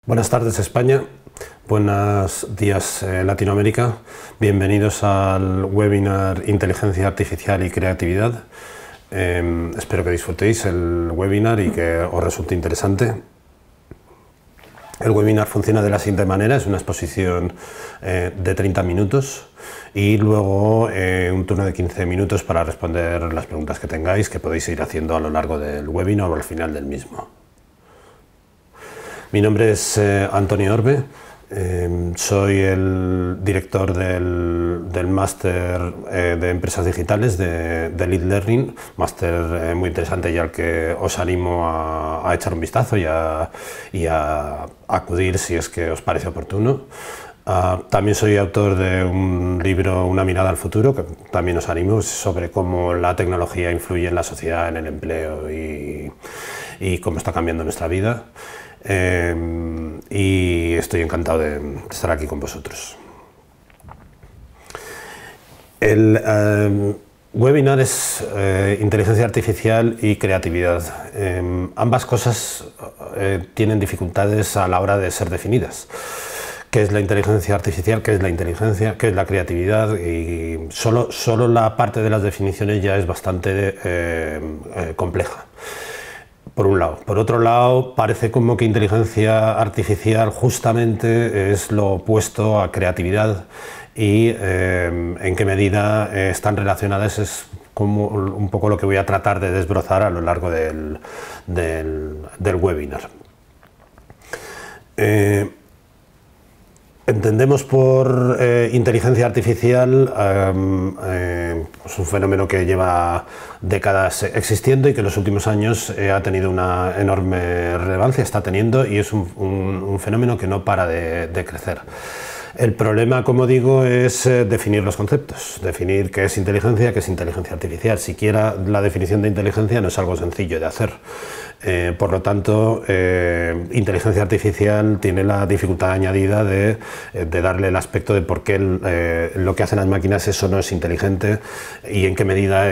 Buenas tardes España, buenos días Latinoamérica, bienvenidos al webinar Inteligencia Artificial y Creatividad. Espero que disfrutéis el webinar y que os resulte interesante. El webinar funciona de la siguiente manera: es una exposición de 30 minutos y luego un turno de 15 minutos para responder las preguntas que tengáis, que podéis ir haciendo a lo largo del webinar o al final del mismo. Mi nombre es Antonio Orbe, soy el director del máster de Empresas Digitales de Lead Learning, máster muy interesante y al que os animo a echar un vistazo y a acudir si es que os parece oportuno. También soy autor de un libro, Una mirada al futuro, que también os animo, sobre cómo la tecnología influye en la sociedad, en el empleo y cómo está cambiando nuestra vida. Y estoy encantado de estar aquí con vosotros. El webinar es inteligencia artificial y creatividad. Ambas cosas tienen dificultades a la hora de ser definidas. ¿Qué es la inteligencia artificial? ¿Qué es la inteligencia? ¿Qué es la creatividad? Y solo la parte de las definiciones ya es bastante compleja. Por un lado. Por otro lado, parece como que inteligencia artificial justamente es lo opuesto a creatividad y en qué medida están relacionadas es como un poco lo que voy a tratar de desbrozar a lo largo del webinar. Entendemos por inteligencia artificial pues un fenómeno que lleva décadas existiendo y que en los últimos años ha tenido una enorme relevancia, está teniendo, y es un fenómeno que no para de crecer. El problema, como digo, es definir los conceptos, definir qué es inteligencia artificial. Siquiera la definición de inteligencia no es algo sencillo de hacer. Por lo tanto, inteligencia artificial tiene la dificultad añadida de darle el aspecto de por qué lo que hacen las máquinas eso no es inteligente y en qué medida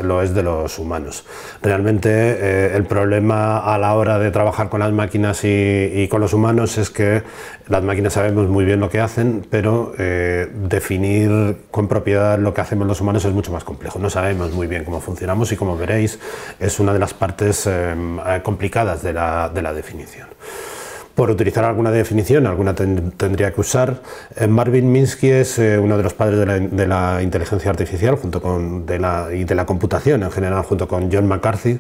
lo es de los humanos. Realmente el problema a la hora de trabajar con las máquinas y con los humanos es que las máquinas sabemos muy bien lo que hacen, pero definir con propiedad lo que hacemos los humanos es mucho más complejo. No sabemos muy bien cómo funcionamos y, como veréis, es una de las partes complicadas de la definición. Por utilizar alguna definición, alguna tendría que usar. Marvin Minsky es uno de los padres de la inteligencia artificial y de la computación en general, junto con John McCarthy.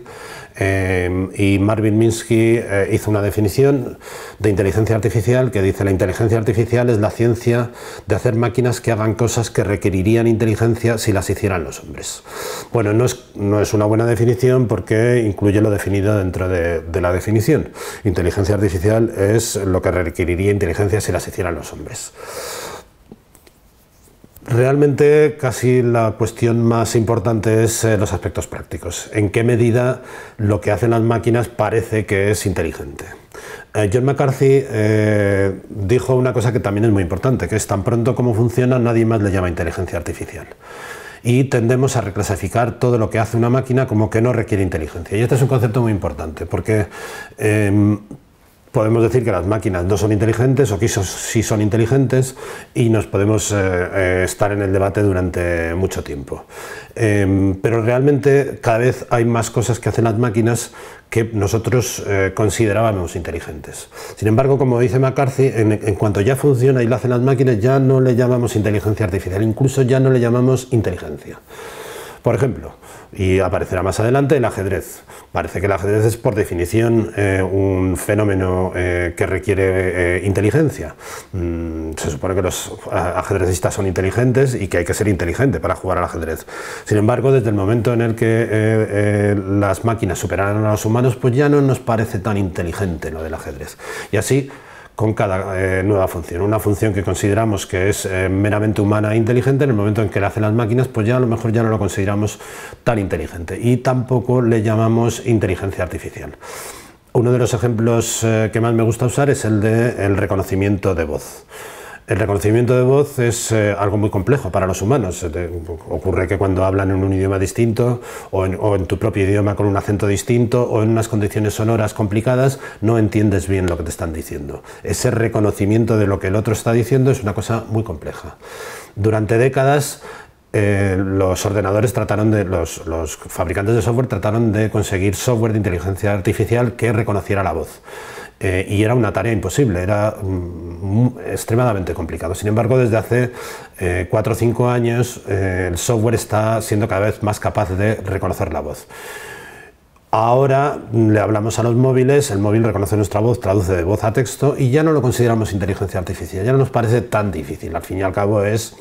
Y Marvin Minsky hizo una definición de inteligencia artificial que dice: la inteligencia artificial es la ciencia de hacer máquinas que hagan cosas que requerirían inteligencia si las hicieran los hombres. Bueno, no es una buena definición porque incluye lo definido dentro de la definición. Inteligencia artificial es lo que requeriría inteligencia si las hicieran los hombres. Realmente casi la cuestión más importante es los aspectos prácticos. ¿En qué medida lo que hacen las máquinas parece que es inteligente? John McCarthy dijo una cosa que también es muy importante, que es: tan pronto como funciona, nadie más le llama inteligencia artificial. Y tendemos a reclasificar todo lo que hace una máquina como que no requiere inteligencia. Y este es un concepto muy importante, porque podemos decir que las máquinas no son inteligentes o que sí son inteligentes, y nos podemos estar en el debate durante mucho tiempo. Pero realmente cada vez hay más cosas que hacen las máquinas que nosotros considerábamos inteligentes. Sin embargo, como dice McCarthy, en cuanto ya funciona y lo hacen las máquinas, ya no le llamamos inteligencia artificial, incluso ya no le llamamos inteligencia. Por ejemplo, y aparecerá más adelante, el ajedrez. Parece que el ajedrez es, por definición, un fenómeno que requiere inteligencia. Se supone que los ajedrecistas son inteligentes y que hay que ser inteligente para jugar al ajedrez. Sin embargo, desde el momento en el que las máquinas superaron a los humanos, pues ya no nos parece tan inteligente lo del ajedrez. Y así con cada nueva función. Una función que consideramos que es meramente humana e inteligente, en el momento en que la hacen las máquinas, pues ya a lo mejor ya no lo consideramos tan inteligente y tampoco le llamamos inteligencia artificial. Uno de los ejemplos que más me gusta usar es el del reconocimiento de voz. El reconocimiento de voz es algo muy complejo para los humanos. Ocurre que cuando hablan en un idioma distinto o en tu propio idioma con un acento distinto o en unas condiciones sonoras complicadas, no entiendes bien lo que te están diciendo. Ese reconocimiento de lo que el otro está diciendo es una cosa muy compleja. Durante décadas los ordenadores los fabricantes de software trataron de conseguir software de inteligencia artificial que reconociera la voz. Y era una tarea imposible, era extremadamente complicado. Sin embargo, desde hace 4 o 5 años el software está siendo cada vez más capaz de reconocer la voz. Ahora le hablamos a los móviles, el móvil reconoce nuestra voz, traduce de voz a texto y ya no lo consideramos inteligencia artificial, ya no nos parece tan difícil. Al fin y al cabo es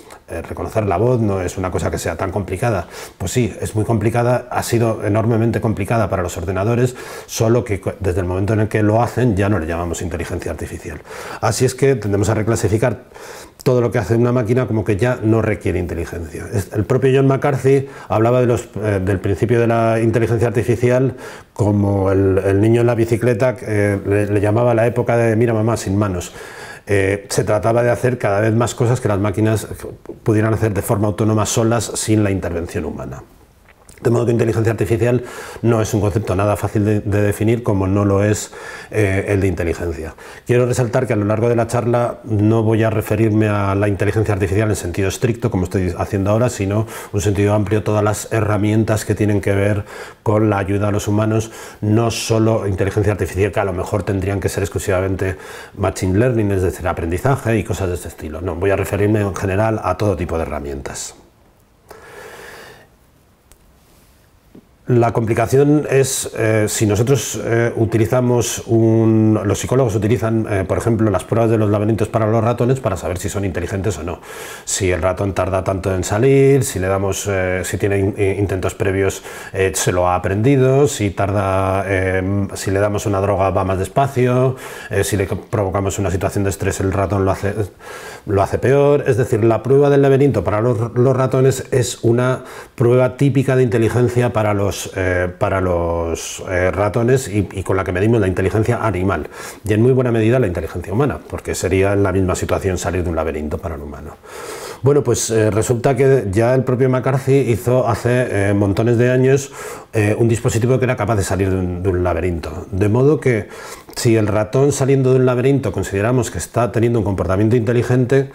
reconocer la voz, no es una cosa que sea tan complicada. Pues sí, es muy complicada, ha sido enormemente complicada para los ordenadores, solo que desde el momento en el que lo hacen ya no le llamamos inteligencia artificial. Así es que tendemos a reclasificar todo lo que hace una máquina como que ya no requiere inteligencia. El propio John McCarthy hablaba del principio de la inteligencia artificial como el niño en la bicicleta, le llamaba la época de mira mamá sin manos. Se trataba de hacer cada vez más cosas que las máquinas pudieran hacer de forma autónoma solas sin la intervención humana. De modo que inteligencia artificial no es un concepto nada fácil de definir, como no lo es el de inteligencia. Quiero resaltar que a lo largo de la charla no voy a referirme a la inteligencia artificial en sentido estricto, como estoy haciendo ahora, sino un sentido amplio, todas las herramientas que tienen que ver con la ayuda a los humanos, no solo inteligencia artificial, que a lo mejor tendrían que ser exclusivamente machine learning, es decir, aprendizaje y cosas de este estilo. No, voy a referirme en general a todo tipo de herramientas. La complicación es si nosotros utilizamos los psicólogos utilizan, por ejemplo, las pruebas de los laberintos para los ratones para saber si son inteligentes o no. Si el ratón tarda tanto en salir, si le damos, si tiene intentos previos, se lo ha aprendido, si le damos una droga va más despacio, si le provocamos una situación de estrés el ratón lo hace peor. Es decir, la prueba del laberinto para los ratones es una prueba típica de inteligencia para los ratones y con la que medimos la inteligencia animal y en muy buena medida la inteligencia humana, porque sería en la misma situación salir de un laberinto para el humano. Bueno, pues resulta que ya el propio McCarthy hizo hace montones de años un dispositivo que era capaz de salir de un laberinto, de modo que si el ratón saliendo de un laberinto consideramos que está teniendo un comportamiento inteligente,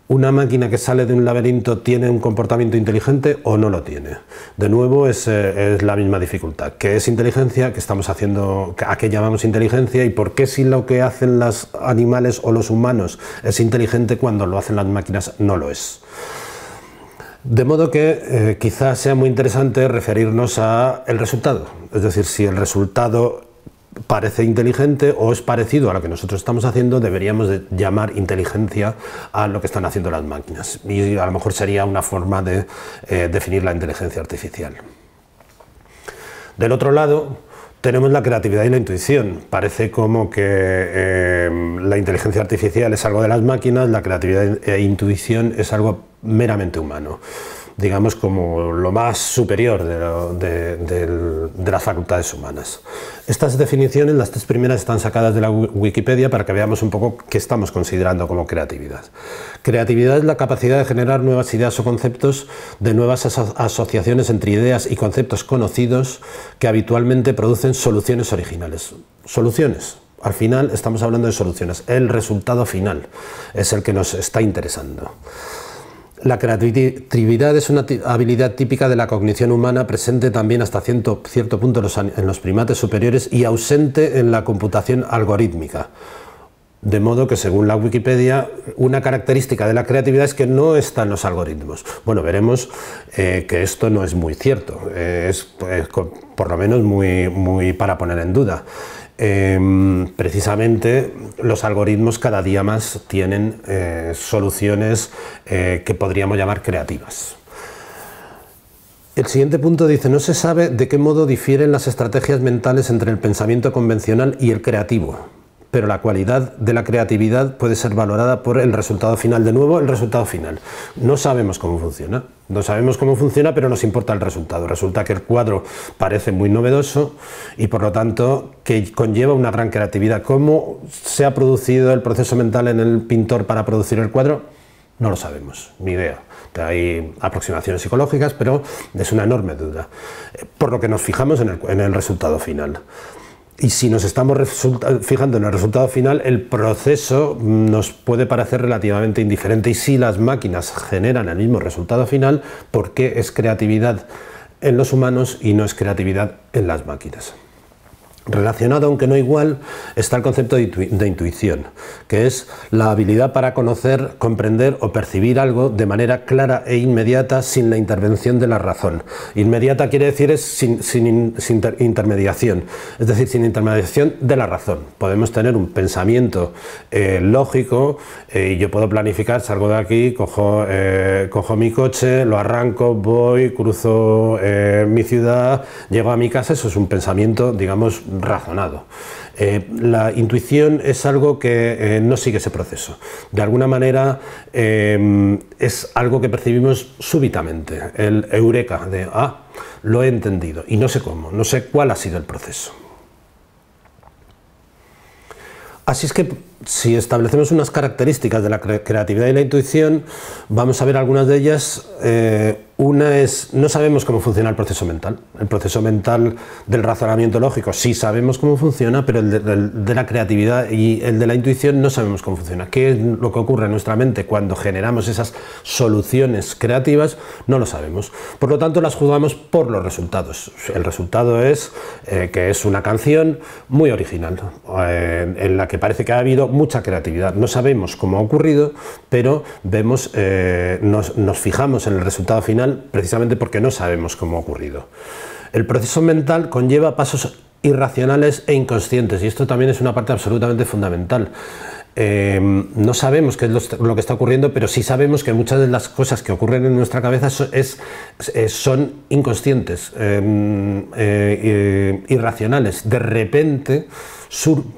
¿una máquina que sale de un laberinto tiene un comportamiento inteligente o no lo tiene? De nuevo es la misma dificultad. ¿Qué es inteligencia? ¿Qué estamos haciendo? ¿A qué llamamos inteligencia? ¿Y por qué si lo que hacen los animales o los humanos es inteligente cuando lo hacen las máquinas no lo es? De modo que quizás sea muy interesante referirnos al resultado. Es decir, si el resultado parece inteligente o es parecido a lo que nosotros estamos haciendo, deberíamos de llamar inteligencia a lo que están haciendo las máquinas. Y a lo mejor sería una forma de definir la inteligencia artificial. Del otro lado, tenemos la creatividad y la intuición. Parece como que la inteligencia artificial es algo de las máquinas, la creatividad e intuición es algo meramente humano. Digamos como lo más superior de las facultades humanas. Estas definiciones, las 3 primeras, están sacadas de la Wikipedia para que veamos un poco qué estamos considerando como creatividad. Creatividad es la capacidad de generar nuevas ideas o conceptos de nuevas asociaciones entre ideas y conceptos conocidos que habitualmente producen soluciones originales. Soluciones. Al final estamos hablando de soluciones. El resultado final es el que nos está interesando. La creatividad es una habilidad típica de la cognición humana, presente también hasta cierto punto en los primates superiores y ausente en la computación algorítmica. De modo que, según la Wikipedia, una característica de la creatividad es que no está en los algoritmos. Bueno, veremos que esto no es muy cierto, es por lo menos muy para poner en duda. Precisamente los algoritmos cada día más tienen soluciones que podríamos llamar creativas. El siguiente punto dice: no se sabe de qué modo difieren las estrategias mentales entre el pensamiento convencional y el creativo. pero la cualidad de la creatividad puede ser valorada por el resultado final. De nuevo, el resultado final. No sabemos cómo funciona. No sabemos cómo funciona, pero nos importa el resultado. Resulta que el cuadro parece muy novedoso y, por lo tanto, que conlleva una gran creatividad. ¿Cómo se ha producido el proceso mental en el pintor para producir el cuadro? No lo sabemos, ni idea. Hay aproximaciones psicológicas, pero es una enorme duda. Por lo que nos fijamos en el resultado final. Y si nos estamos fijando en el resultado final, el proceso nos puede parecer relativamente indiferente. Y si las máquinas generan el mismo resultado final, ¿por qué es creatividad en los humanos y no es creatividad en las máquinas? Relacionado, aunque no igual, está el concepto de intuición, que es la habilidad para conocer, comprender o percibir algo de manera clara e inmediata sin la intervención de la razón. Inmediata quiere decir sin intermediación, es decir, sin intermediación de la razón. Podemos tener un pensamiento lógico y yo puedo planificar, salgo de aquí, cojo mi coche, lo arranco, voy, cruzo mi ciudad, llego a mi casa. Eso es un pensamiento, digamos, razonado. La intuición es algo que no sigue ese proceso. De alguna manera es algo que percibimos súbitamente, el eureka de lo he entendido y no sé cómo, no sé cuál ha sido el proceso. Así es que si establecemos unas características de la creatividad y la intuición, vamos a ver algunas de ellas. Una es, no sabemos cómo funciona el proceso mental. El proceso mental del razonamiento lógico sí sabemos cómo funciona, pero el de la creatividad y el de la intuición no sabemos cómo funciona. ¿Qué es lo que ocurre en nuestra mente cuando generamos esas soluciones creativas? No lo sabemos. Por lo tanto, las juzgamos por los resultados. El resultado es que es una canción muy original, en la que parece que ha habido mucha creatividad. No sabemos cómo ha ocurrido, pero vemos, nos fijamos en el resultado final precisamente porque no sabemos cómo ha ocurrido. El proceso mental conlleva pasos irracionales e inconscientes, y esto también es una parte absolutamente fundamental. No sabemos qué es lo que está ocurriendo, pero sí sabemos que muchas de las cosas que ocurren en nuestra cabeza son inconscientes, irracionales. De repente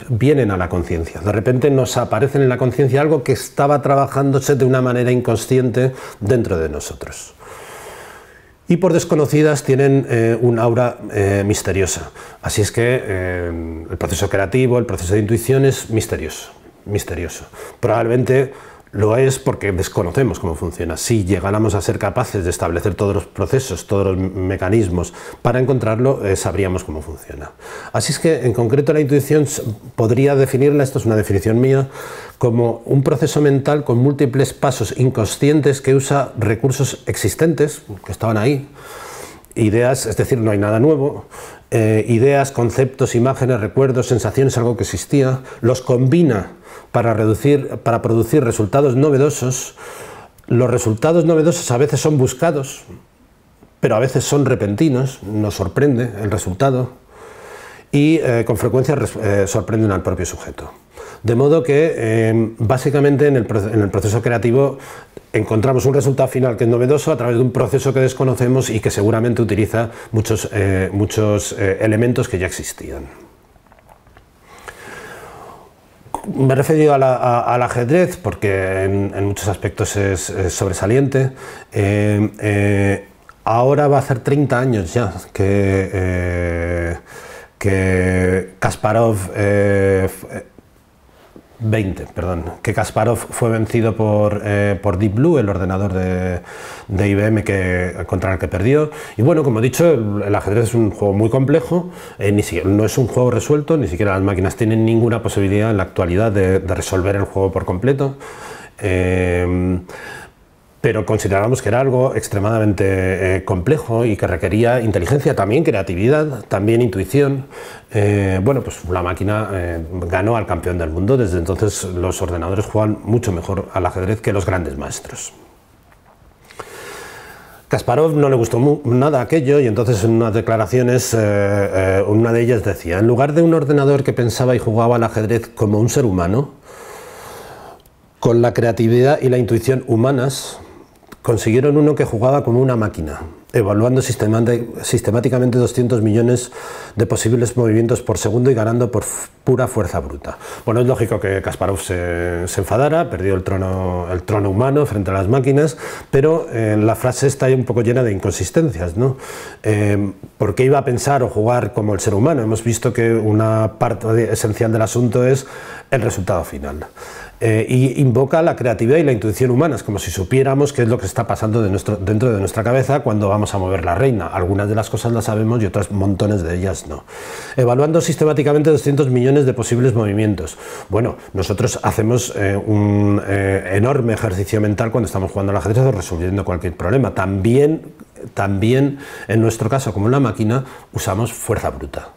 vienen a la conciencia, de repente nos aparecen en la conciencia algo que estaba trabajándose de una manera inconsciente dentro de nosotros. Y por desconocidas tienen un aura misteriosa. Así es que el proceso creativo, el proceso de intuición es misterioso. Probablemente lo es porque desconocemos cómo funciona. Si llegáramos a ser capaces de establecer todos los procesos, todos los mecanismos para encontrarlo, sabríamos cómo funciona. Así es que, en concreto, la intuición podría definirla, esto es una definición mía, como un proceso mental con múltiples pasos inconscientes que usa recursos existentes, que estaban ahí, ideas, es decir, no hay nada nuevo, ideas, conceptos, imágenes, recuerdos, sensaciones, algo que existía, los combina para producir resultados novedosos. Los resultados novedosos a veces son buscados, pero a veces son repentinos, nos sorprende el resultado y con frecuencia sorprenden al propio sujeto. De modo que básicamente en el proceso creativo encontramos un resultado final que es novedoso a través de un proceso que desconocemos y que seguramente utiliza muchos elementos que ya existían. Me he referido al ajedrez porque en muchos aspectos es sobresaliente. Ahora va a hacer 30 años ya que Kasparov... 20, perdón, que Kasparov fue vencido por Deep Blue, el ordenador de IBM contra el que perdió. Y bueno, como he dicho, el ajedrez es un juego muy complejo, no es un juego resuelto, ni siquiera las máquinas tienen ninguna posibilidad en la actualidad de resolver el juego por completo. Pero considerábamos que era algo extremadamente complejo y que requería inteligencia, también creatividad, también intuición. Bueno, pues la máquina ganó al campeón del mundo. Desde entonces los ordenadores juegan mucho mejor al ajedrez que los grandes maestros. Kasparov no le gustó nada aquello y entonces en unas declaraciones, una de ellas decía: en lugar de un ordenador que pensaba y jugaba al ajedrez como un ser humano, con la creatividad y la intuición humanas, consiguieron uno que jugaba como una máquina, evaluando sistemáticamente 200 millones de posibles movimientos por segundo y ganando por pura fuerza bruta. Bueno, es lógico que Kasparov se enfadara, perdió el trono humano frente a las máquinas, pero la frase está un poco llena de inconsistencias, ¿no? ¿Por qué iba a pensar o jugar como el ser humano? Hemos visto que una parte esencial del asunto es el resultado final. Y invoca la creatividad y la intuición humanas, como si supiéramos qué es lo que está pasando dentro de nuestra cabeza cuando vamos a mover la reina. Algunas de las cosas las sabemos y otras montones de ellas no. Evaluando sistemáticamente 200 millones de posibles movimientos. Bueno, nosotros hacemos un enorme ejercicio mental cuando estamos jugando al ajedrez o resolviendo cualquier problema. También en nuestro caso, como en la máquina, usamos fuerza bruta.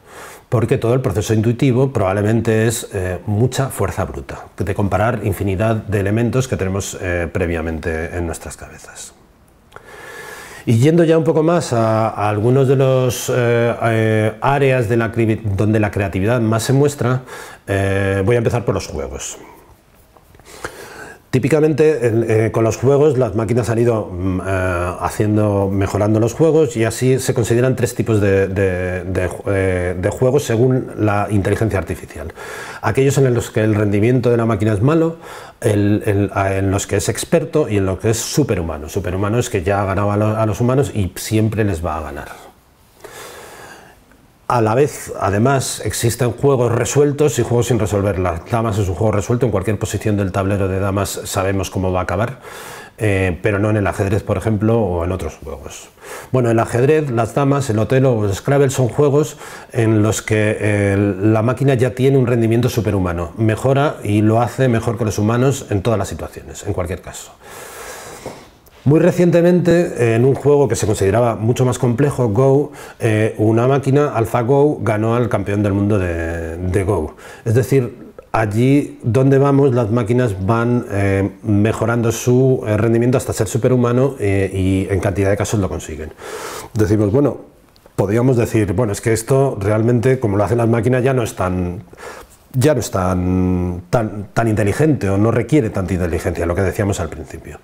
Porque todo el proceso intuitivo probablemente es mucha fuerza bruta, de comparar infinidad de elementos que tenemos previamente en nuestras cabezas. Y yendo ya un poco más a algunos de los áreas donde la creatividad más se muestra, voy a empezar por los juegos. Típicamente con los juegos las máquinas han ido mejorando los juegos y así se consideran tres tipos de juegos según la inteligencia artificial. Aquellos en los que el rendimiento de la máquina es malo, en los que es experto y en lo que es superhumano. Superhumano es que ya ha ganado a los humanos y siempre les va a ganar. A la vez, además, existen juegos resueltos y juegos sin resolver. Las damas es un juego resuelto, en cualquier posición del tablero de damas sabemos cómo va a acabar, pero no en el ajedrez, por ejemplo, o en otros juegos. Bueno, el ajedrez, las damas, el Otelo o el Scrabble son juegos en los que la máquina ya tiene un rendimiento superhumano, mejora y lo hace mejor que los humanos en todas las situaciones, en cualquier caso. Muy recientemente, en un juego que se consideraba mucho más complejo, Go, una máquina, AlphaGo, ganó al campeón del mundo de Go. Es decir, allí donde vamos, las máquinas van mejorando su rendimiento hasta ser superhumano y en cantidad de casos lo consiguen. Decimos, bueno, podríamos decir, bueno, es que esto realmente, como lo hacen las máquinas, ya no es tan inteligente o no requiere tanta inteligencia, lo que decíamos al principio.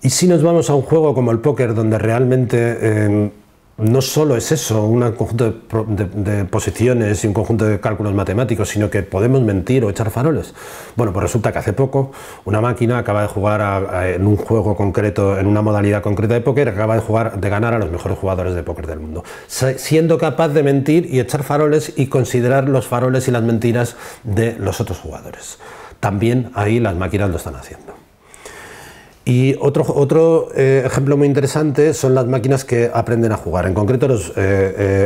Y si nos vamos a un juego como el póker, donde realmente no solo es eso, un conjunto de posiciones y un conjunto de cálculos matemáticos, sino que podemos mentir o echar faroles. Bueno, pues resulta que hace poco una máquina acaba de jugar en un juego concreto, en una modalidad concreta de póker, acaba de ganar a los mejores jugadores de póker del mundo, siendo capaz de mentir y echar faroles y considerar los faroles y las mentiras de los otros jugadores. También ahí las máquinas lo están haciendo. Y otro ejemplo muy interesante son las máquinas que aprenden a jugar. En concreto,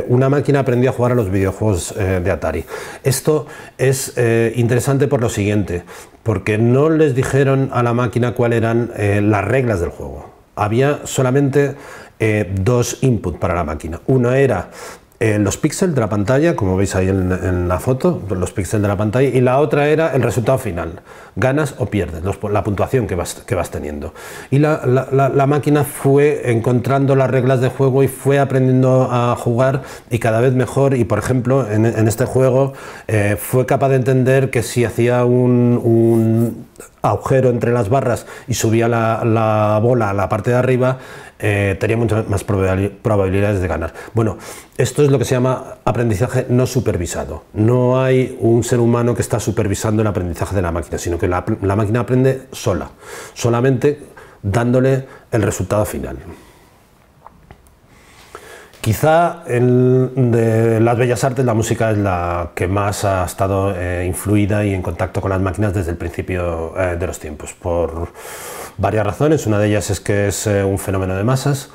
una máquina aprendió a jugar a los videojuegos de Atari. Esto es interesante por lo siguiente, porque no les dijeron a la máquina cuáles eran las reglas del juego. Había solamente dos inputs para la máquina. Uno era los píxeles de la pantalla, como veis ahí en la foto, los píxeles de la pantalla, y la otra era el resultado final, ganas o pierdes, la puntuación que vas teniendo. Y la máquina fue encontrando las reglas de juego y fue aprendiendo a jugar y cada vez mejor, y por ejemplo en este juego fue capaz de entender que si hacía un agujero entre las barras y subía la bola a la parte de arriba, tenía muchas más probabilidades de ganar. Bueno, esto es lo que se llama aprendizaje no supervisado. No hay un ser humano que está supervisando el aprendizaje de la máquina, sino que la máquina aprende solamente dándole el resultado final. Quizá de las bellas artes la música es la que más ha estado influida y en contacto con las máquinas desde el principio de los tiempos, por varias razones. Una de ellas es que es un fenómeno de masas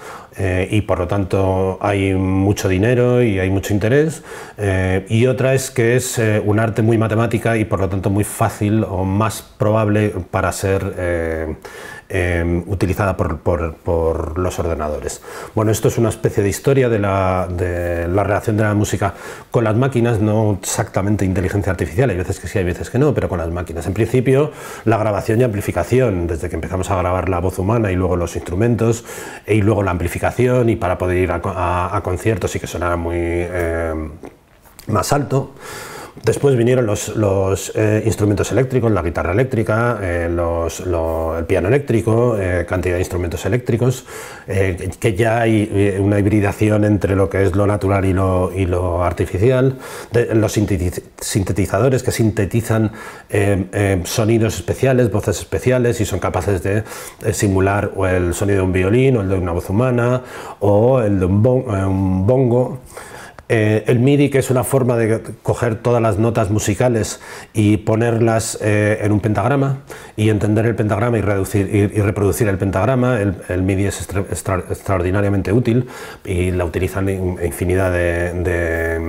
y por lo tanto hay mucho dinero y hay mucho interés, y otra es que es un arte muy matemática y por lo tanto muy fácil o más probable para ser utilizada por los ordenadores. Bueno, esto es una especie de historia de la relación de la música con las máquinas, no exactamente inteligencia artificial, hay veces que sí, hay veces que no, pero con las máquinas. En principio, la grabación y amplificación, desde que empezamos a grabar la voz humana y luego los instrumentos, y luego la amplificación, y para poder ir a conciertos y que sonara muy más alto. Después vinieron los instrumentos eléctricos, la guitarra eléctrica, el piano eléctrico, cantidad de instrumentos eléctricos, que ya hay una hibridación entre lo que es lo natural y lo artificial, los sintetizadores que sintetizan sonidos especiales, voces especiales, y son capaces de simular o el sonido de un violín, o el de una voz humana, o el de un bongo. El MIDI, que es una forma de coger todas las notas musicales y ponerlas en un pentagrama y entender el pentagrama y reproducir el pentagrama. El MIDI es extraordinariamente útil y la utilizan infinidad de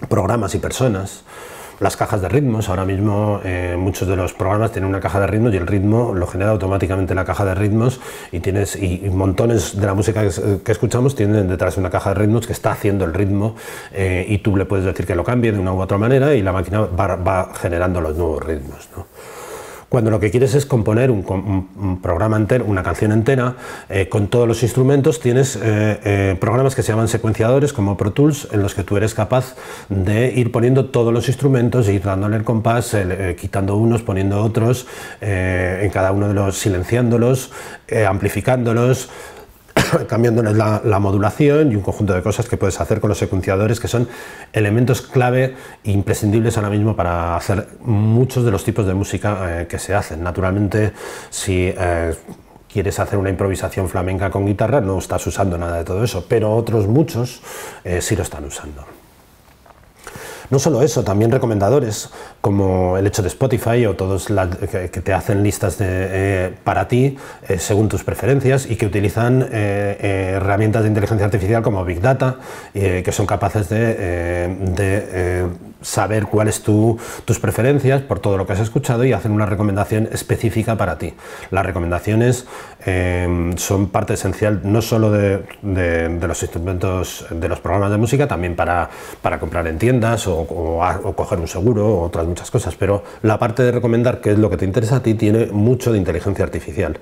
programas y personas. Las cajas de ritmos, ahora mismo muchos de los programas tienen una caja de ritmos y el ritmo lo genera automáticamente la caja de ritmos, y montones de la música que escuchamos tienen detrás una caja de ritmos que está haciendo el ritmo, y tú le puedes decir que lo cambie de una u otra manera y la máquina va generando los nuevos ritmos, ¿no? Cuando lo que quieres es componer un programa entero, una canción entera, con todos los instrumentos, tienes programas que se llaman secuenciadores, como Pro Tools, en los que tú eres capaz de ir poniendo todos los instrumentos, ir dándole el compás, quitando unos, poniendo otros, en cada uno de los, silenciándolos, amplificándolos, cambiándoles la modulación, y un conjunto de cosas que puedes hacer con los secuenciadores, que son elementos clave e imprescindibles ahora mismo para hacer muchos de los tipos de música que se hacen. Naturalmente, si quieres hacer una improvisación flamenca con guitarra, no estás usando nada de todo eso, pero otros muchos sí lo están usando. No solo eso, también recomendadores como el hecho de Spotify, o todos que te hacen listas para ti según tus preferencias, y que utilizan herramientas de inteligencia artificial como Big Data, que son capaces de saber cuáles tus preferencias por todo lo que has escuchado y hacen una recomendación específica para ti. Las recomendaciones son parte esencial no solo de los instrumentos, de los programas de música, también para comprar en tiendas o coger un seguro, o otras muchas cosas, pero la parte de recomendar qué es lo que te interesa a ti tiene mucho de inteligencia artificial.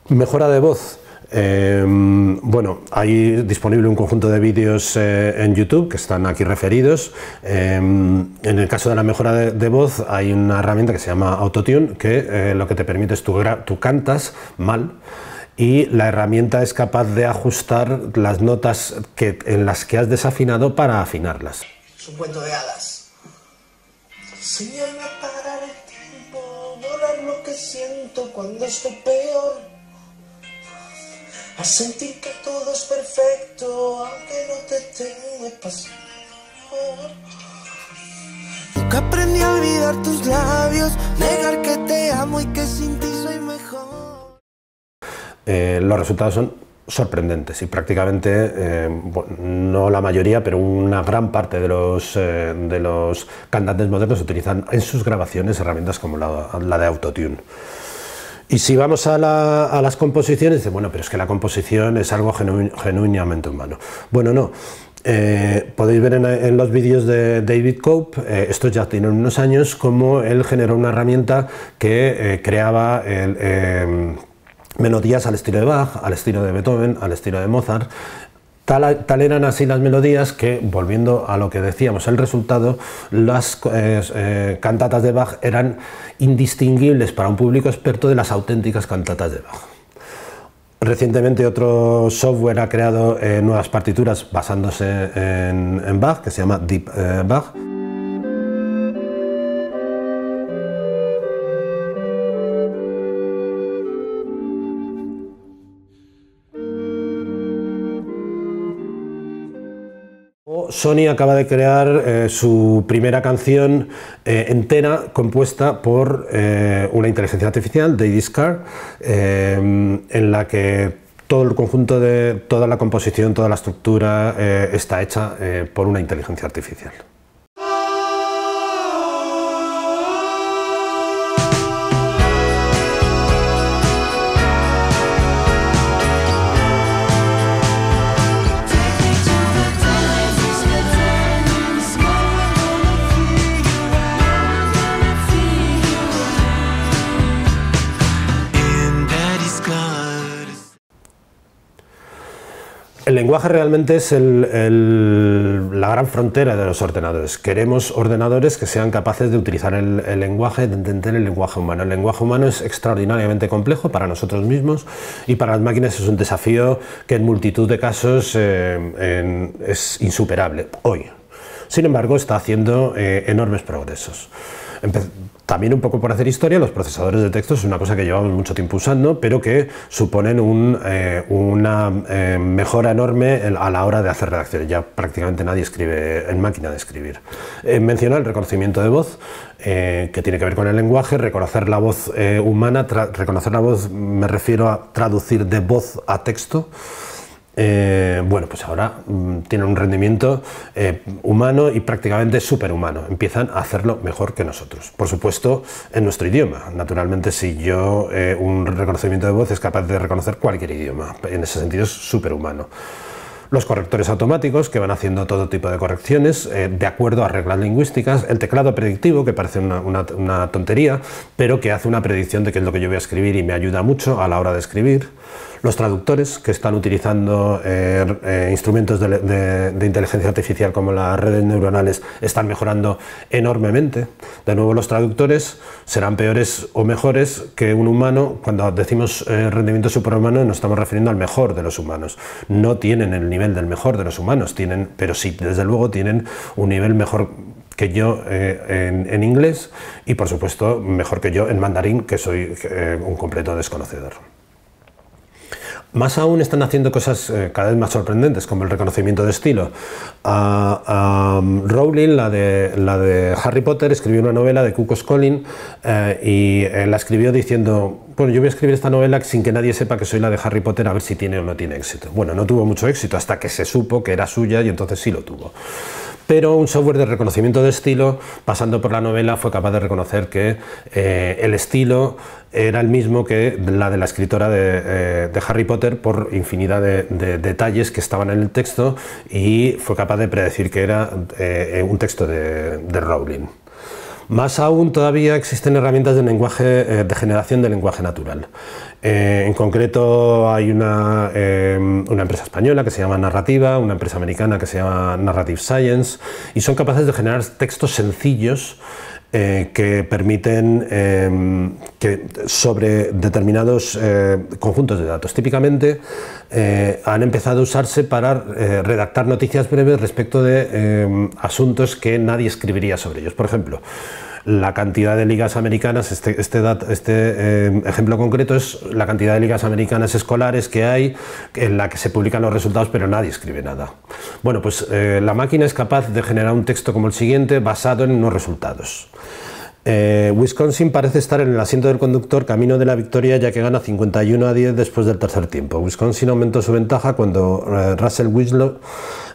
Mejora de voz. Bueno, hay disponible un conjunto de vídeos en YouTube que están aquí referidos. En el caso de la mejora de voz, hay una herramienta que se llama Autotune, que lo que te permite es tú cantas mal, y la herramienta es capaz de ajustar las notas en las que has desafinado para afinarlas. Es un cuento de hadas. Enséñame a parar el tiempo, borrar lo que siento cuando estoy peor, a sentir que todo es perfecto, aunque no te tengo pasión. Nunca aprendí a olvidar tus labios, negar que te amo y que sin ti soy mejor. Los resultados son sorprendentes, y prácticamente, no la mayoría, pero una gran parte de los cantantes modernos utilizan en sus grabaciones herramientas como la de Autotune. Y si vamos a las composiciones, dice, bueno, pero es que la composición es algo genuinamente humano. Bueno, no. Podéis ver en los vídeos de David Cope, estos ya tienen unos años, como él generó una herramienta que creaba melodías al estilo de Bach, al estilo de Beethoven, al estilo de Mozart. Tal eran así las melodías que, volviendo a lo que decíamos, el resultado, las cantatas de Bach eran indistinguibles para un público experto de las auténticas cantatas de Bach. Recientemente otro software ha creado nuevas partituras basándose en Bach, que se llama Deep Bach. Sony acaba de crear su primera canción entera compuesta por una inteligencia artificial, Dadiscar, en la que todo el conjunto de toda la composición, toda la estructura está hecha por una inteligencia artificial. El lenguaje realmente es la gran frontera de los ordenadores. Queremos ordenadores que sean capaces de utilizar el lenguaje, de entender el lenguaje humano. El lenguaje humano es extraordinariamente complejo para nosotros mismos y para las máquinas es un desafío que en multitud de casos es insuperable hoy. Sin embargo, está haciendo enormes progresos. También un poco por hacer historia, los procesadores de texto es una cosa que llevamos mucho tiempo usando, pero que suponen una mejora enorme a la hora de hacer redacciones. Ya prácticamente nadie escribe en máquina de escribir. Menciona el reconocimiento de voz, que tiene que ver con el lenguaje, reconocer la voz humana. Reconocer la voz me refiero a traducir de voz a texto. Bueno, pues ahora tienen un rendimiento humano y prácticamente superhumano. Empiezan a hacerlo mejor que nosotros. Por supuesto, en nuestro idioma. Naturalmente, si yo un reconocimiento de voz es capaz de reconocer cualquier idioma. En ese sentido es superhumano. Los correctores automáticos que van haciendo todo tipo de correcciones de acuerdo a reglas lingüísticas, el teclado predictivo que parece una tontería, pero que hace una predicción de qué es lo que yo voy a escribir y me ayuda mucho a la hora de escribir. Los traductores que están utilizando instrumentos de inteligencia artificial como las redes neuronales están mejorando enormemente. De nuevo, los traductores serán peores o mejores que un humano. Cuando decimos rendimiento superhumano nos estamos refiriendo al mejor de los humanos. No tienen el nivel del mejor de los humanos, pero sí, desde luego tienen un nivel mejor que yo en inglés y por supuesto mejor que yo en mandarín, que soy un completo desconocedor. Más aún están haciendo cosas cada vez más sorprendentes, como el reconocimiento de estilo. Rowling, la de Harry Potter, escribió una novela de Cuckoo's Calling y la escribió diciendo: bueno, yo voy a escribir esta novela sin que nadie sepa que soy la de Harry Potter, a ver si tiene o no tiene éxito. Bueno, no tuvo mucho éxito hasta que se supo que era suya y entonces sí lo tuvo. Pero un software de reconocimiento de estilo, pasando por la novela, fue capaz de reconocer que el estilo era el mismo que la de la escritora de Harry Potter por infinidad de detalles que estaban en el texto, y fue capaz de predecir que era un texto de Rowling. Más aún, todavía existen herramientas de lenguaje, de generación de lenguaje natural. En concreto hay una empresa española que se llama Narrativa, una empresa americana que se llama Narrative Science, y son capaces de generar textos sencillos que permiten que sobre determinados conjuntos de datos. Típicamente han empezado a usarse para redactar noticias breves respecto de asuntos que nadie escribiría sobre ellos. Por ejemplo, la cantidad de ligas americanas, este ejemplo concreto es la cantidad de ligas americanas escolares que hay, en la que se publican los resultados pero nadie escribe nada. Bueno, pues la máquina es capaz de generar un texto como el siguiente basado en unos resultados. Wisconsin parece estar en el asiento del conductor camino de la victoria, ya que gana 51-10 después del tercer tiempo. Wisconsin aumentó su ventaja cuando Russell Winslow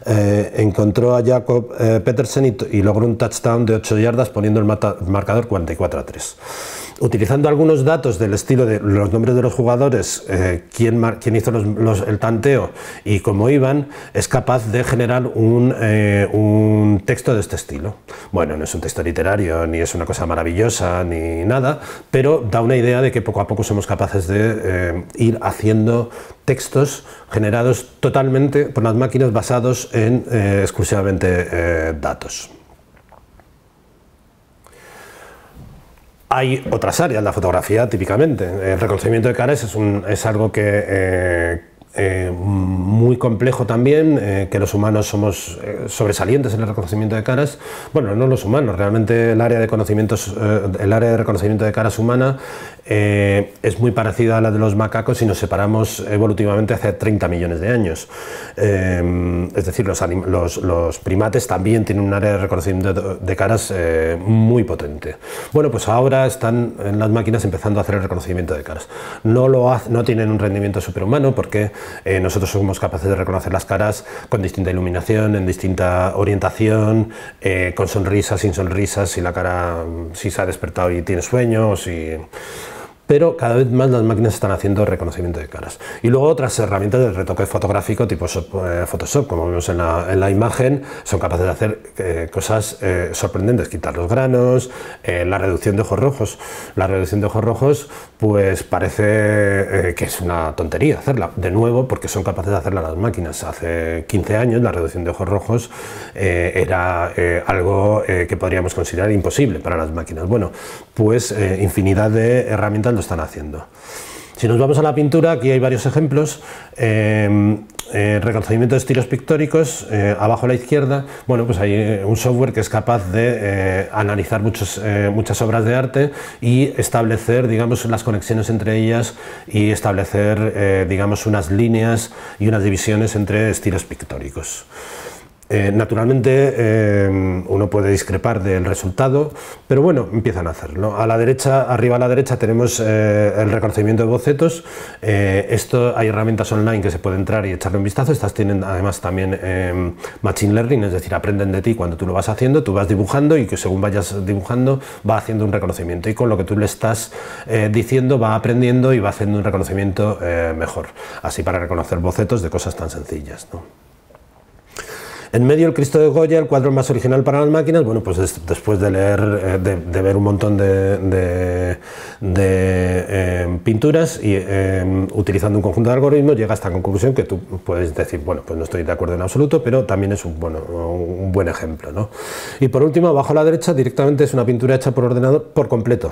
encontró a Jacob Peterson y logró un touchdown de 8 yardas poniendo el marcador 44-3. Utilizando algunos datos del estilo de los nombres de los jugadores, quién hizo el tanteo y cómo iban, es capaz de generar un texto de este estilo. Bueno, no es un texto literario, ni es una cosa maravillosa, ni nada, pero da una idea de que poco a poco somos capaces de ir haciendo textos generados totalmente por las máquinas basados en exclusivamente datos. Hay otras áreas, la fotografía típicamente. El reconocimiento de caras es algo que muy complejo también, que los humanos somos sobresalientes en el reconocimiento de caras. Bueno, no los humanos, realmente el área de reconocimiento de caras humana es muy parecida a la de los macacos si nos separamos evolutivamente hace 30 millones de años. Es decir, los primates también tienen un área de reconocimiento de caras muy potente. Bueno, pues ahora están en las máquinas empezando a hacer el reconocimiento de caras. No tienen un rendimiento superhumano porque nosotros somos capaces de reconocer las caras con distinta iluminación, en distinta orientación, con sonrisas, sin sonrisas, si la cara si se ha despertado y tiene sueño, pero cada vez más las máquinas están haciendo reconocimiento de caras. Y luego otras herramientas de retoque fotográfico tipo Photoshop, como vemos en la imagen, son capaces de hacer cosas sorprendentes, quitar los granos, la reducción de ojos rojos. La reducción de ojos rojos pues parece que es una tontería hacerla, de nuevo, porque son capaces de hacerla las máquinas. Hace 15 años la reducción de ojos rojos era algo que podríamos considerar imposible para las máquinas. Bueno, pues infinidad de herramientas lo están haciendo. Si nos vamos a la pintura, aquí hay varios ejemplos. Reconocimiento de estilos pictóricos, abajo a la izquierda, bueno, pues hay un software que es capaz de analizar muchas obras de arte y establecer, digamos, las conexiones entre ellas y establecer, digamos, unas líneas y unas divisiones entre estilos pictóricos. Naturalmente uno puede discrepar del resultado, pero bueno, empiezan a hacerlo. A la derecha, arriba a la derecha tenemos el reconocimiento de bocetos. Esto hay herramientas online que se puede entrar y echarle un vistazo. Estas tienen además también machine learning, es decir, aprenden de ti cuando tú lo vas haciendo, tú vas dibujando y que según vayas dibujando va haciendo un reconocimiento y con lo que tú le estás diciendo va aprendiendo y va haciendo un reconocimiento mejor. Así para reconocer bocetos de cosas tan sencillas, ¿no? En medio el Cristo de Goya, el cuadro más original para las máquinas. Bueno, pues después de leer, de ver un montón de pinturas y utilizando un conjunto de algoritmos, llega a esta conclusión que tú puedes decir, bueno, pues no estoy de acuerdo en absoluto, pero también es un buen ejemplo, ¿no? Y por último, abajo a la derecha, directamente es una pintura hecha por ordenador por completo,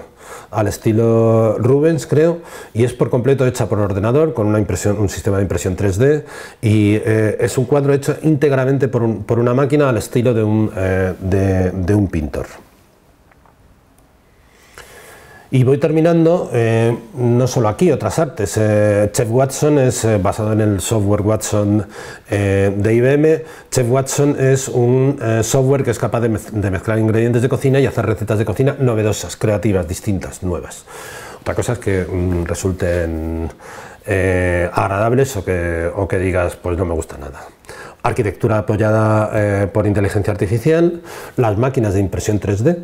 al estilo Rubens, creo, y es por completo hecha por ordenador, con un sistema de impresión 3D, y es un cuadro hecho íntegramente por una máquina al estilo de un pintor. Y voy terminando, no solo aquí, otras artes. Chef Watson es basado en el software Watson de IBM. Chef Watson es un software que es capaz de mezclar ingredientes de cocina y hacer recetas de cocina novedosas, creativas, distintas, nuevas. Otra cosa es que resulten agradables o que digas, pues no me gusta nada. Arquitectura apoyada por inteligencia artificial, las máquinas de impresión 3D,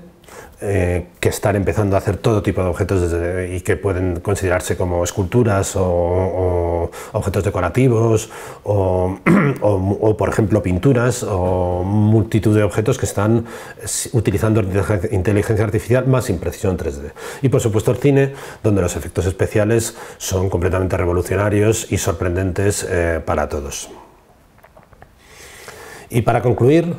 que están empezando a hacer todo tipo de objetos y que pueden considerarse como esculturas o objetos decorativos o por ejemplo pinturas o multitud de objetos que están utilizando inteligencia artificial más impresión 3D. Y por supuesto el cine, donde los efectos especiales son completamente revolucionarios y sorprendentes para todos. Y para concluir,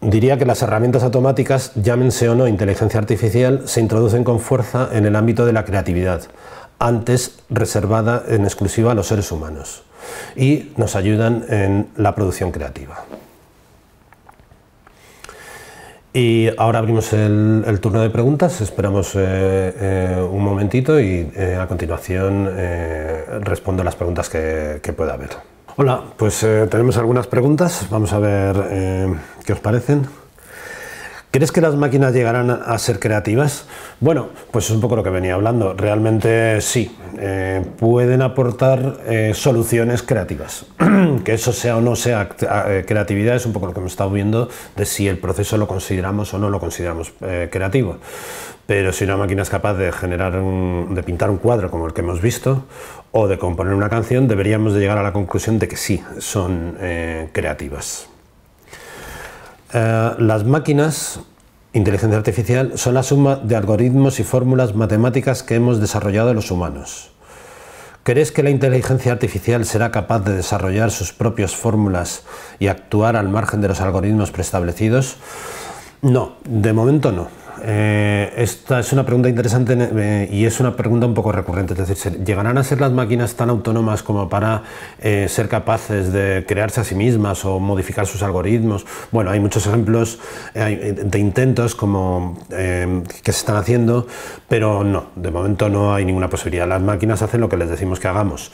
diría que las herramientas automáticas, llámense o no inteligencia artificial, se introducen con fuerza en el ámbito de la creatividad, antes reservada en exclusiva a los seres humanos, y nos ayudan en la producción creativa. Y ahora abrimos el turno de preguntas, esperamos un momentito y a continuación respondo las preguntas que pueda haber. Hola, pues tenemos algunas preguntas, vamos a ver qué os parecen. ¿Crees que las máquinas llegarán a ser creativas? Bueno, pues es un poco lo que venía hablando. Realmente sí, pueden aportar soluciones creativas. Que eso sea o no sea creatividad es un poco lo que hemos estado viendo de si el proceso lo consideramos o no lo consideramos creativo. Pero si una máquina es capaz de de pintar un cuadro como el que hemos visto o de componer una canción, deberíamos de llegar a la conclusión de que sí, son creativas. Las máquinas, inteligencia artificial, son la suma de algoritmos y fórmulas matemáticas que hemos desarrollado los humanos. ¿Crees que la inteligencia artificial será capaz de desarrollar sus propias fórmulas y actuar al margen de los algoritmos preestablecidos? No, de momento no. Esta es una pregunta interesante y es una pregunta un poco recurrente, es decir, ¿llegarán a ser las máquinas tan autónomas como para ser capaces de crearse a sí mismas o modificar sus algoritmos? Bueno, hay muchos ejemplos de intentos que se están haciendo, pero no, de momento no hay ninguna posibilidad. Las máquinas hacen lo que les decimos que hagamos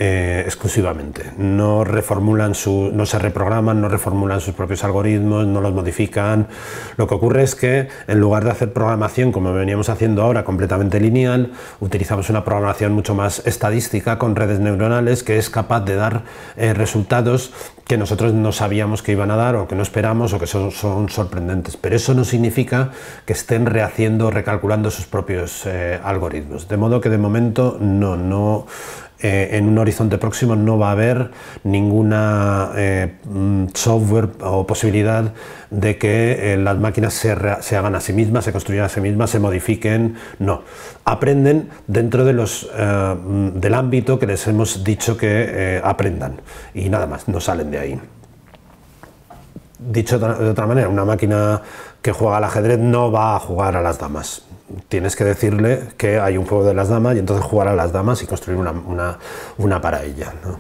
exclusivamente, no se reprograman, no reformulan sus propios algoritmos, no los modifican. Lo que ocurre es que en lugar de de hacer programación como veníamos haciendo ahora, completamente lineal, utilizamos una programación mucho más estadística con redes neuronales que es capaz de dar resultados que nosotros no sabíamos que iban a dar o que no esperamos o que son sorprendentes. Pero eso no significa que estén rehaciendo, recalculando sus propios algoritmos. De modo que de momento no en un horizonte próximo no va a haber ninguna software o posibilidad de que las máquinas se hagan a sí mismas, se construyan a sí mismas, se modifiquen. No, aprenden dentro de del ámbito que les hemos dicho que aprendan y nada más, no salen de ahí. Dicho de otra manera, una máquina que juega al ajedrez no va a jugar a las damas. Tienes que decirle que hay un juego de las damas y entonces jugar a las damas y construir una para ella, ¿no?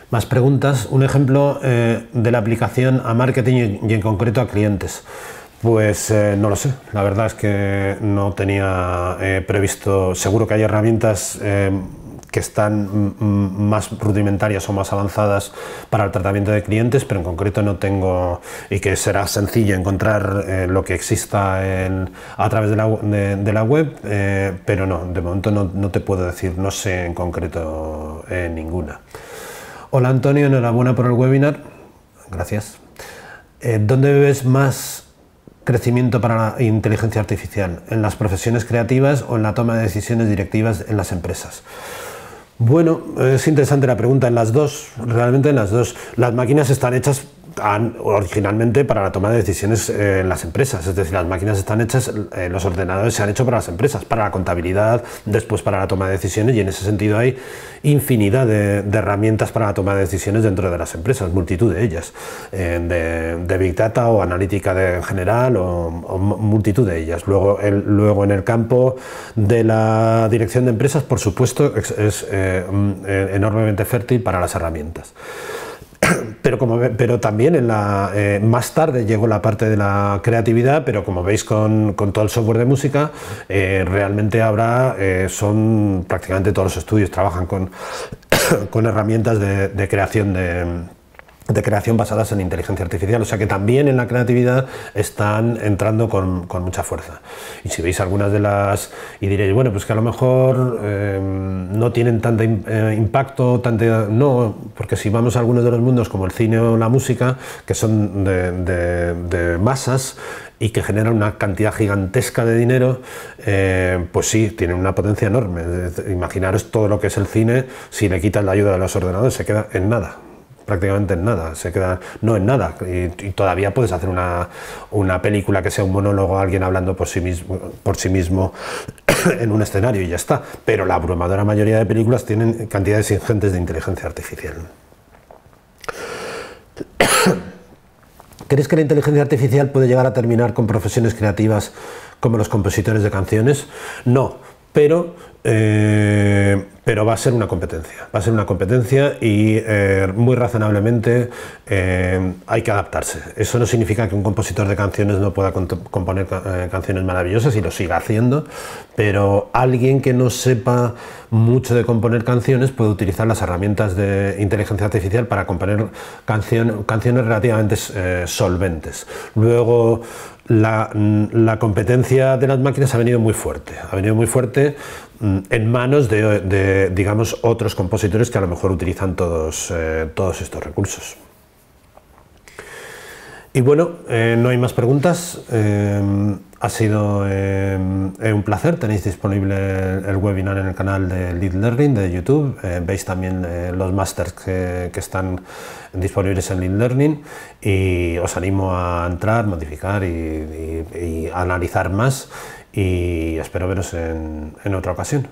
Más preguntas. Un ejemplo de la aplicación a marketing y en concreto a clientes. Pues no lo sé, la verdad es que no tenía previsto. Seguro que hay herramientas que están más rudimentarias o más avanzadas para el tratamiento de clientes, pero en concreto no tengo, y que será sencillo encontrar lo que exista a través de la web, pero no, de momento no te puedo decir, no sé en concreto ninguna. Hola Antonio, enhorabuena por el webinar, gracias. ¿Dónde ves más crecimiento para la inteligencia artificial? ¿En las profesiones creativas o en la toma de decisiones directivas en las empresas? Bueno, es interesante la pregunta. En las dos, realmente en las dos. Las máquinas están hechas originalmente para la toma de decisiones en las empresas, es decir, las máquinas están hechas, los ordenadores se han hecho para las empresas, para la contabilidad, después para la toma de decisiones, y en ese sentido hay infinidad de herramientas para la toma de decisiones dentro de las empresas, multitud de ellas, de Big Data o analítica en general o multitud de ellas. Luego en el campo de la dirección de empresas, por supuesto, es enormemente fértil para las herramientas. Pero también más tarde llegó la parte de la creatividad, pero como veis con todo el software de música, realmente ahora son prácticamente todos los estudios trabajan con herramientas de creación basadas en inteligencia artificial, o sea que también en la creatividad están entrando con mucha fuerza. Y si veis algunas de las, y diréis, bueno, pues que a lo mejor no tienen tanto impacto, no, porque si vamos a algunos de los mundos como el cine o la música, que son de masas y que generan una cantidad gigantesca de dinero, pues sí, tienen una potencia enorme. Imaginaros todo lo que es el cine, si le quitas la ayuda de los ordenadores, se queda en nada. Prácticamente en nada, se queda no en nada, y todavía puedes hacer una película que sea un monólogo, alguien hablando por sí mismo en un escenario y ya está, pero la abrumadora mayoría de películas tienen cantidades ingentes de inteligencia artificial. ¿Crees que la inteligencia artificial puede llegar a terminar con profesiones creativas como los compositores de canciones? No, pero va a ser una competencia, y muy razonablemente hay que adaptarse. Eso no significa que un compositor de canciones no pueda componer canciones maravillosas y lo siga haciendo, pero alguien que no sepa mucho de componer canciones puede utilizar las herramientas de inteligencia artificial para componer canciones relativamente solventes. Luego, la competencia de las máquinas ha venido muy fuerte en manos de digamos, otros compositores que a lo mejor utilizan todos estos recursos. Y bueno, no hay más preguntas. Ha sido un placer. Tenéis disponible el webinar en el canal de Lead Learning de YouTube. Veis también los másters que están disponibles en Lead Learning, y os animo a entrar, modificar y analizar más, y espero veros en otra ocasión.